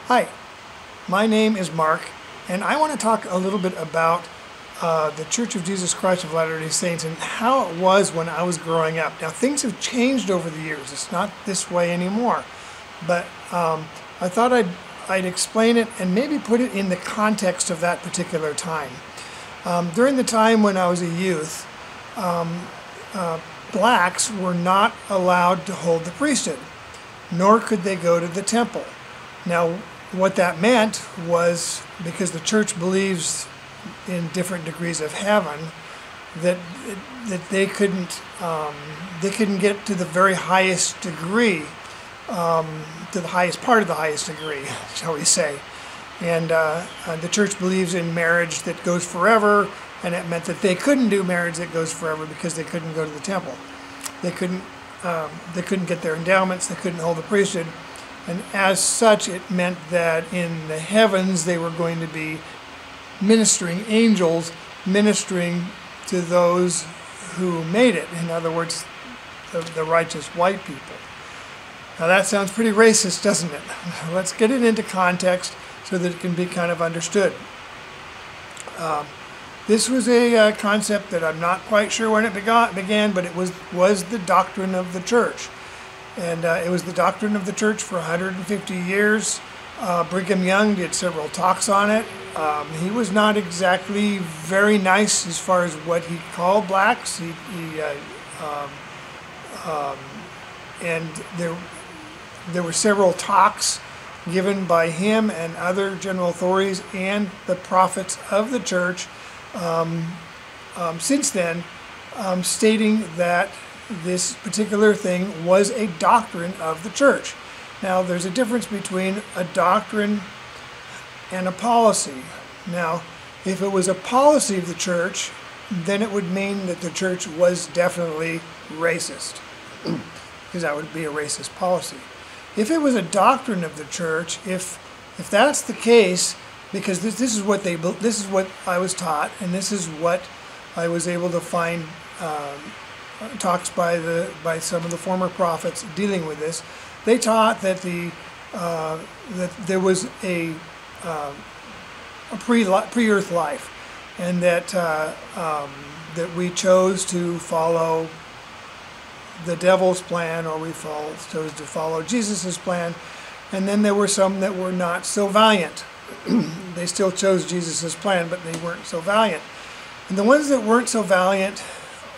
Hi, my name is Mark, and I want to talk a little bit about the Church of Jesus Christ of Latter-day Saints and how it was when I was growing up. Now, things have changed over the years. It's not this way anymore, but I thought I'd explain it and maybe put it in the context of that particular time. During the time when I was a youth, blacks were not allowed to hold the priesthood, nor could they go to the temple. Now, what that meant was, because the church believes in different degrees of heaven, that they couldn't get to the very highest degree, to the highest part of the highest degree, shall we say. And the church believes in marriage that goes forever, and it meant that they couldn't do marriage that goes forever because they couldn't go to the temple. They couldn't get their endowments. They couldn't hold the priesthood. And as such, it meant that in the heavens they were going to be ministering angels, ministering to those who made it. In other words, the righteous white people. Now that sounds pretty racist, doesn't it? Let's get it into context so that it can be kind of understood. This was a concept that I'm not quite sure when it began, but it was the doctrine of the church. And it was the doctrine of the church for 150 years. Brigham Young did several talks on it. He was not exactly very nice as far as what he called blacks. And there were several talks given by him and other general authorities and the prophets of the church since then, stating that this particular thing was a doctrine of the church. Now, there's a difference between a doctrine and a policy. Now, if it was a policy of the church, then it would mean that the church was definitely racist, because that would be a racist policy. If it was a doctrine of the church, if that's the case, because this is what I was taught, and this is what I was able to find talks by some of the former prophets dealing with this. They taught that that there was a pre-earth life, and that that we chose to follow the devil's plan, or we chose to follow Jesus's plan. And then there were some that were not so valiant. They still chose Jesus's plan, but they weren't so valiant. And the ones that weren't so valiant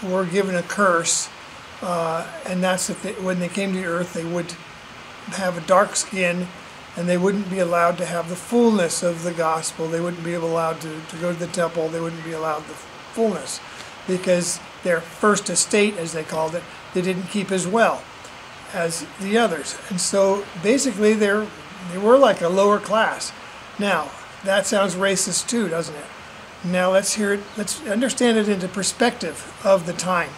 were given a curse, and that's if when they came to the earth, they would have a dark skin, and they wouldn't be allowed to have the fullness of the gospel. They wouldn't be allowed to go to the temple. They wouldn't be allowed the fullness, because their first estate, as they called it, they didn't keep as well as the others. And so basically they were like a lower class. Now, that sounds racist too, doesn't it? Now let's hear it. Let's understand it into perspective of the time.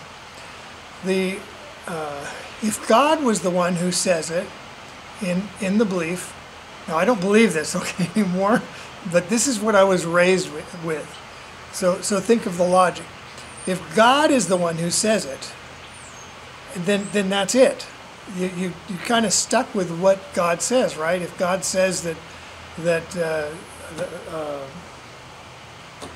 If God was the one who says it in the belief, now I don't believe this anymore, but this is what I was raised with. So think of the logic. If God is the one who says it, then that's it. You kind of stuck with what God says, right? If God says that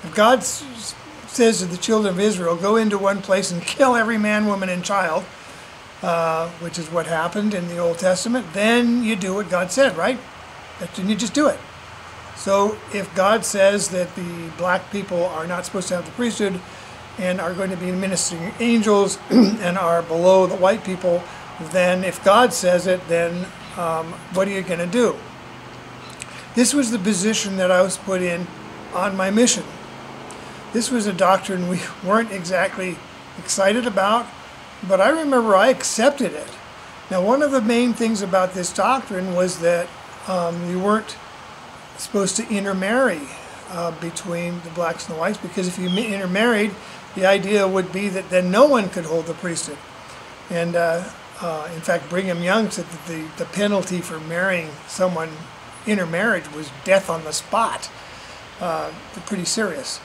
if God says to the children of Israel, go into one place and kill every man, woman, and child, which is what happened in the Old Testament, then you do what God said, right? Then you just do it. So if God says that the black people are not supposed to have the priesthood and are going to be ministering angels and are below the white people, then if God says it, then what are you going to do? This was the position that I was put in on my mission. This was a doctrine we weren't exactly excited about, but I remember I accepted it. Now, one of the main things about this doctrine was that you weren't supposed to intermarry between the blacks and the whites, because if you intermarried, the idea would be that then no one could hold the priesthood. And in fact, Brigham Young said that the penalty for marrying someone intermarriage was death on the spot. Pretty serious.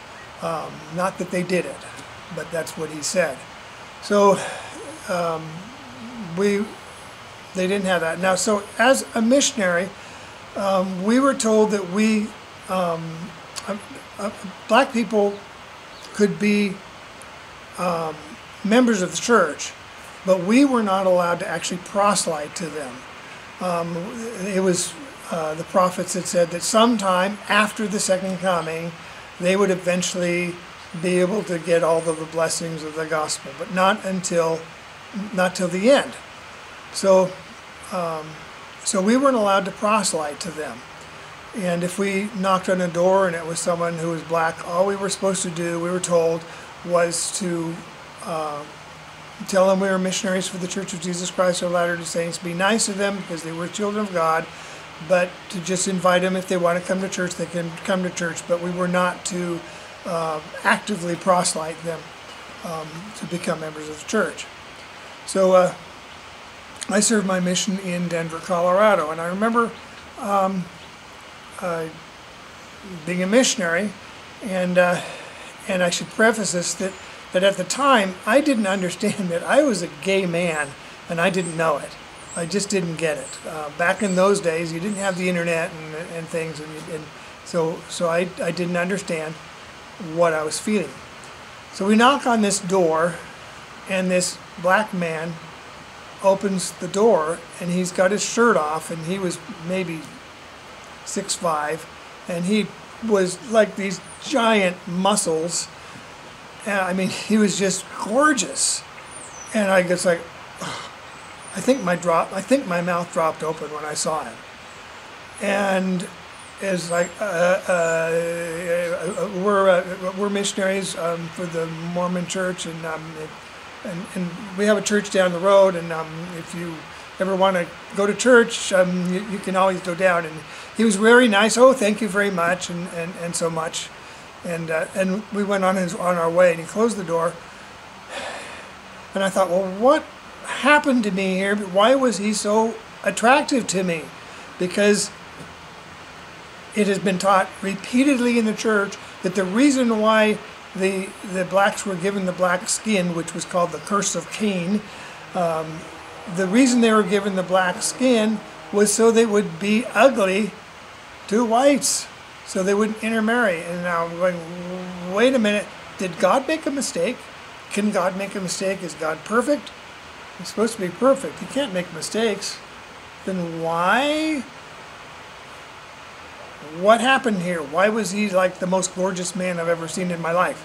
Not that they did it, but that's what he said. So they didn't have that. Now, so as a missionary, We were told that black people could be members of the church, but we were not allowed to actually proselyte to them. It was the prophets that said that sometime after the second coming, they would eventually be able to get all of the blessings of the gospel, but not till the end. So, so we weren't allowed to proselyte to them. And if we knocked on a door and it was someone who was black, all we were supposed to do, we were told, was to tell them we were missionaries for the Church of Jesus Christ of Latter-day Saints, be nice to them because they were children of God, but to just invite them if they want to come to church, they can come to church. But we were not to actively proselyte them to become members of the church. So I served my mission in Denver, Colorado, and I remember being a missionary, and I should preface this that at the time I didn't understand that I was a gay man, and I didn't know it. I just didn't get it. Back in those days, you didn't have the internet and things, and so I didn't understand what I was feeling. So we knock on this door, and this black man opens the door, and he's got his shirt off, and he was maybe 6'5", and he was like these giant muscles. And I mean, he was just gorgeous. And I was like, oh, I think my mouth dropped open when I saw him. And it's like, we're missionaries for the Mormon church, and we have a church down the road, and if you ever want to go to church, you can always go down. And he was very nice. Oh, thank you very much, and so much. And we went on our way, and he closed the door. And I thought, well, what happened to me here? Why was he so attractive to me? Because it has been taught repeatedly in the church that the reason why the blacks were given the black skin, which was called the curse of Cain, the reason they were given the black skin was so they would be ugly to whites, so they wouldn't intermarry. And now I'm going, wait a minute, did God make a mistake? Can God make a mistake? Is God perfect? He's supposed to be perfect. He can't make mistakes. Then why? What happened here? Why was he like the most gorgeous man I've ever seen in my life?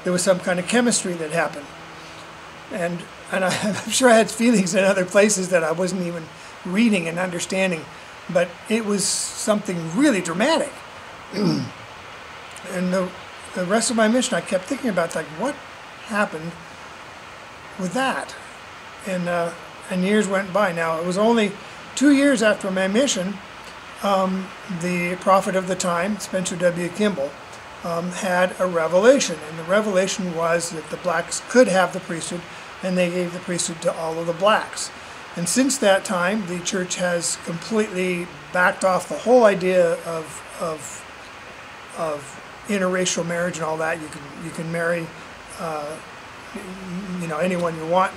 There was some kind of chemistry that happened. And I'm sure I had feelings in other places that I wasn't even reading and understanding, but it was something really dramatic. And the rest of my mission, I kept thinking about, like, what happened with that? And years went by. Now, it was only 2 years after my mission, the prophet of the time, Spencer W. Kimball, had a revelation. And the revelation was that the blacks could have the priesthood, and they gave the priesthood to all of the blacks. And since that time, the church has completely backed off the whole idea of interracial marriage and all that. You can marry anyone you want.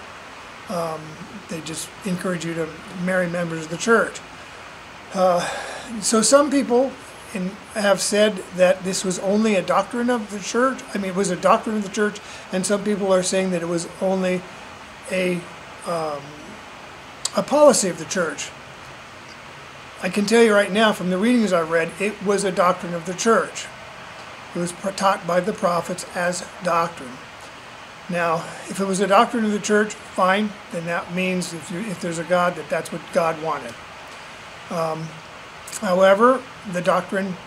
They just encourage you to marry members of the church. So some people have said that this was only a doctrine of the church. I mean, it was a doctrine of the church, and some people are saying that it was only a policy of the church. I can tell you right now, from the readings I've read, it was a doctrine of the church. It was taught by the prophets as doctrine. Now, if it was a doctrine of the church, fine, then that means if there's a God, that's what God wanted. However, the doctrine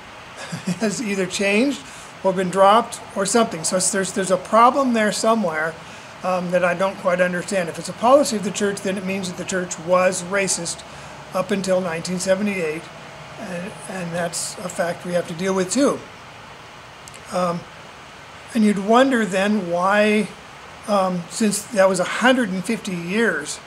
has either changed or been dropped or something. So there's a problem there somewhere that I don't quite understand. If it's a policy of the church, then it means that the church was racist up until 1978, and that's a fact we have to deal with too. And you'd wonder then why, since that was 150 years,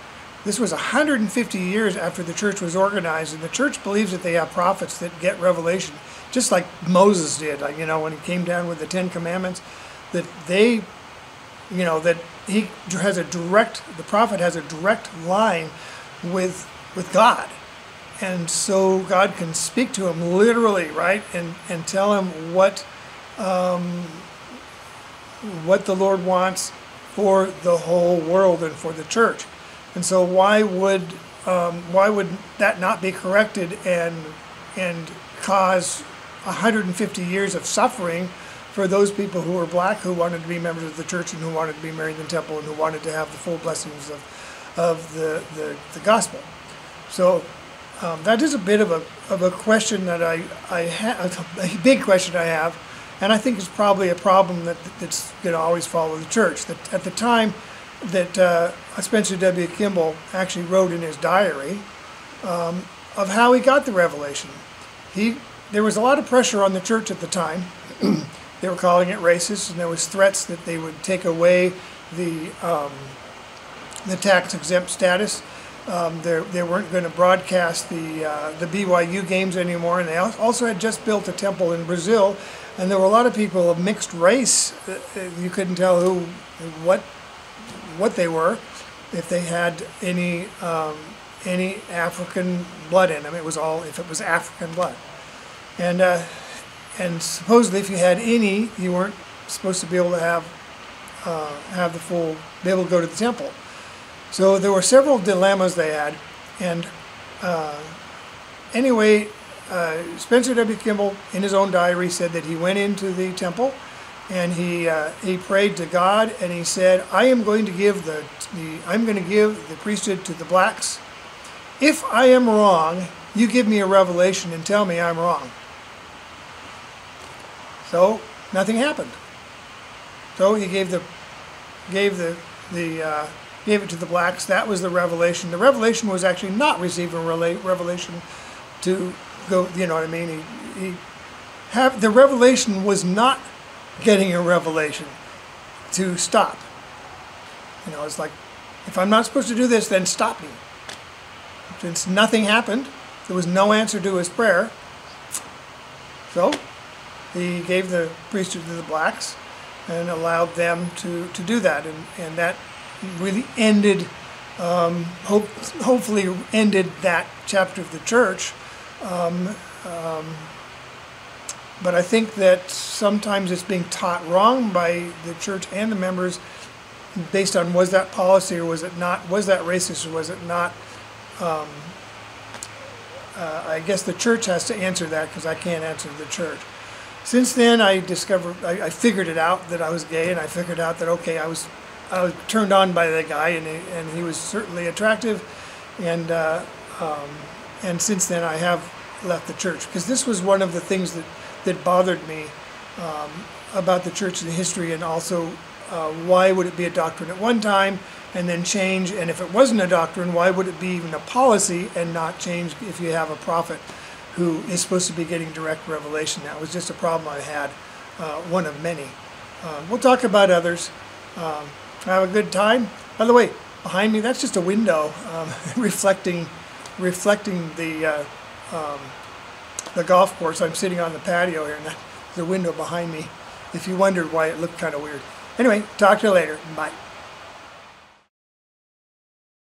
this was 150 years after the church was organized, and the church believes that they have prophets that get revelation, just like Moses did, like, when he came down with the 10 Commandments, that they, that he has the prophet has a direct line with God. and so God can speak to him literally, right, and tell him what the Lord wants for the whole world and for the church. And so why would that not be corrected and cause 150 years of suffering for those people who were black, who wanted to be members of the church and who wanted to be married in the temple and who wanted to have the full blessings of the gospel? So that is a bit of a question that I have, a big question I have, and I think it's probably a problem that's going to always follow the church. That at the time that Spencer W. Kimball actually wrote in his diary of how he got the revelation. There was a lot of pressure on the church at the time. They were calling it racist, and there was threats that they would take away the tax-exempt status. They weren't going to broadcast the BYU games anymore, and they also had just built a temple in Brazil, and there were a lot of people of mixed race. You couldn't tell what they were, if they had any African blood in them. It was all if it was African blood, and supposedly if you had any, you weren't supposed to be able to have the full, be able to go to the temple. So there were several dilemmas they had, and anyway, Spencer W. Kimball in his own diary said that he went into the temple and he prayed to God, and he said, I am going to give the priesthood to the blacks. If I am wrong, you give me a revelation and tell me I'm wrong. So nothing happened. So he gave it to the blacks. That was the revelation. The revelation was actually not receiving revelation to go. You know what I mean? The revelation was not getting a revelation to stop. You know, it's like, if I'm not supposed to do this, then stop me. Since nothing happened, there was no answer to his prayer. So he gave the priesthood to the blacks and allowed them to do that, and that really ended, hopefully ended that chapter of the church. But I think that sometimes it's being taught wrong by the church and the members based on, was that policy or was it not, was that racist or was it not. I guess the church has to answer that, because I can't answer the church. Since then I figured it out that I was gay, and I figured out that, okay, I was turned on by the guy, and he was certainly attractive, and since then I have left the church, because this was one of the things that bothered me about the church and the history, and also why would it be a doctrine at one time and then change, and if it wasn't a doctrine, why would it be even a policy and not change if you have a prophet who is supposed to be getting direct revelation? That was just a problem I had, one of many. We'll talk about others. Have a good time. By the way, behind me, that's just a window reflecting the golf course. I'm sitting on the patio here, and there's a window behind me, if you wondered why it looked kind of weird. Anyway, talk to you later. Bye.